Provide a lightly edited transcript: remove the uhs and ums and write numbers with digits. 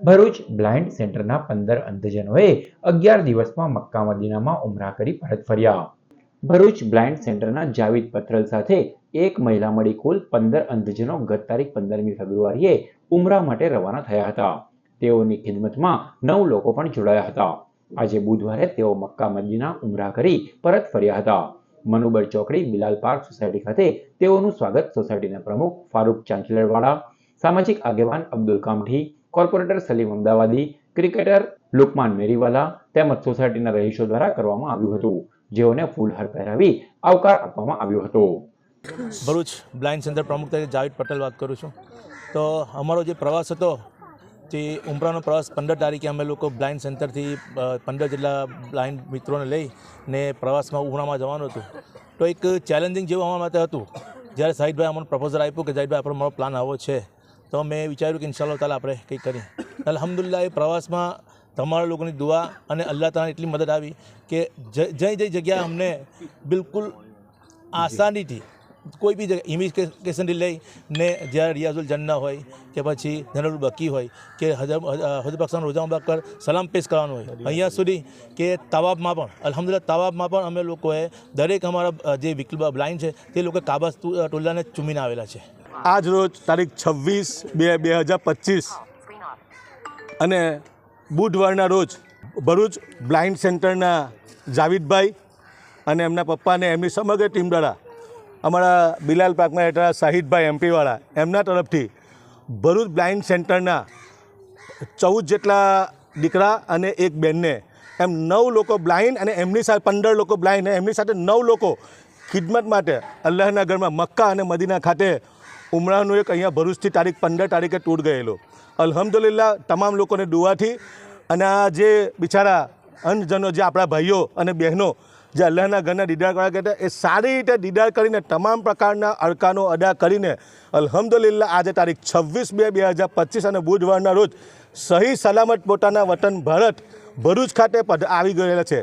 Bharuch blind સેન્ટરના 15 અંધજનોએ 11 દિવસમાં Mecca મદીનામાં ઉમરા કરી પરત ફર્યા. ભરૂચ બ્લાઇન્ડ સેન્ટરના જાવીદ પથરલ સાથે એક મહિલા મળી કુલ 15 અંધજનો ગત તારીખ 15મી ફેબ્રુઆરીએ ઉમરા માટે રવાના થયા હતા. તેઓની ખિદમતમાં 9 લોકો પણ જોડાયા હતા. આજે બુધવારે તેઓ મક્કા મદીના ઉમરા કરી પરત ફર્યા હતા. મનુબર ચોકડી બિલાલ પાર્ક સોસાયટી ખાતે તેઓનું સ્વાગત સોસાયટીના પ્રમુખ ફારૂક ચાંચલરવાળા, સામાજિક આગેવાન અબ્દુલ કામઠી, કોર્પોરેટર સલીમ અમદાવાદી, ક્રિકેટર લુકમાન મેરીવાલા તેમજ સોસાયટીના રહીશો દ્વારા કરવામાં આવ્યું હતું, જેઓને ફૂલહાર પહેરાવી આવકાર આપવામાં આવ્યો હતો. ભરૂચ બ્લાઇન્ડ સેન્ટર પ્રમુખ તરીકે જાવીદ પટેલ વાત કરું છું. તો અમારો જે પ્રવાસ હતો તે ઉમરાનો પ્રવાસ 15 તારીખે અમે લોકો બ્લાઇન્ડ સેન્ટરથી 15 જેટલા બ્લાઇન્ડ મિત્રોને લઈને પ્રવાસમાં ઉમરામાં જવાનું હતું. તો એક ચેલેન્જિંગ જેવું અમારા માટે હતું. જ્યારે સાહિદભાઈ અમને પ્રપોઝલ આપ્યું કે સાહિદભાઈ આપણો મારો પ્લાન આવો છે, તો મેં વિચાર્યું કે ઇન્શાલ્લાહ તાલા આપણે કંઈક કરીએ. અલ્હમ્દુલિલ્લાહ એ પ્રવાસમાં તમારા લોકોની દુઆ અને અલ્લાહ તાલાની એટલી મદદ આવી કે જે જગ્યાએ અમને બિલકુલ આસાનીથી કોઈ બી જગ્યા ઇમિગ્રેશનથી લઈને જ્યારે રિયાઝુલ જન્ના હોય કે પછી જનરલ બકી હોય કે હજરત બક્ષાન રોજા મુબારક સલામ પેશ કરવાનું હોય, અહીંયા સુધી કે તવાબમાં પણ અલ્હમ્દુલિલ્લાહ તવાબમાં પણ અમે લોકોએ દરેક અમારા જે બ્લાઇન્ડ છે તે લોકો કાબા ટોલ્લાને ચૂમીને આવેલા છે. આજ રોજ તારીખ 26/2/2025 અને બુધવારના રોજ ભરૂચ બ્લાઇન્ડ સેન્ટરના જાવીદભાઈ અને એમના પપ્પાને એમની સમગ્ર ટીમ દ્વારા અમારા બિલાલ પાર્કમાં રહેતા શાહિદભાઈ એમપીવાળા એમના તરફથી ભરૂચ બ્લાઇન્ડ સેન્ટરના 14 જેટલા દીકરા અને એક બહેનને એમ 9 લોકો બ્લાઇન્ડ અને એમની સાથે 15 લોકો બ્લાઇન્ડ અને એમની સાથે 9 લોકો ખિદમત માટે અલ્લાહના ઘરમાં મક્કા અને મદીના ખાતે ઉમરાનું એક અહીંયા ભરૂચથી તારીખ 15 તારીખે ટૂર ગયેલો. અલ્હમ્દુલિલ્લાહ તમામ લોકોને દુઆથી અને આ જે બિચારા અંધજનો જે આપણા ભાઈઓ અને બહેનો જે અલ્લાહના ઘરના દીદાર કરવા કહેતા એ સારી રીતે દીદાર કરીને તમામ પ્રકારના અરકાનો અદા કરીને અલ્હમ્દુલિલ્લાહ આજે તારીખ 26/2/2025 અને બુધવારના રોજ સહી સલામત પોતાના વતન ભારત ભરૂચ ખાતે આવી ગયેલા છે.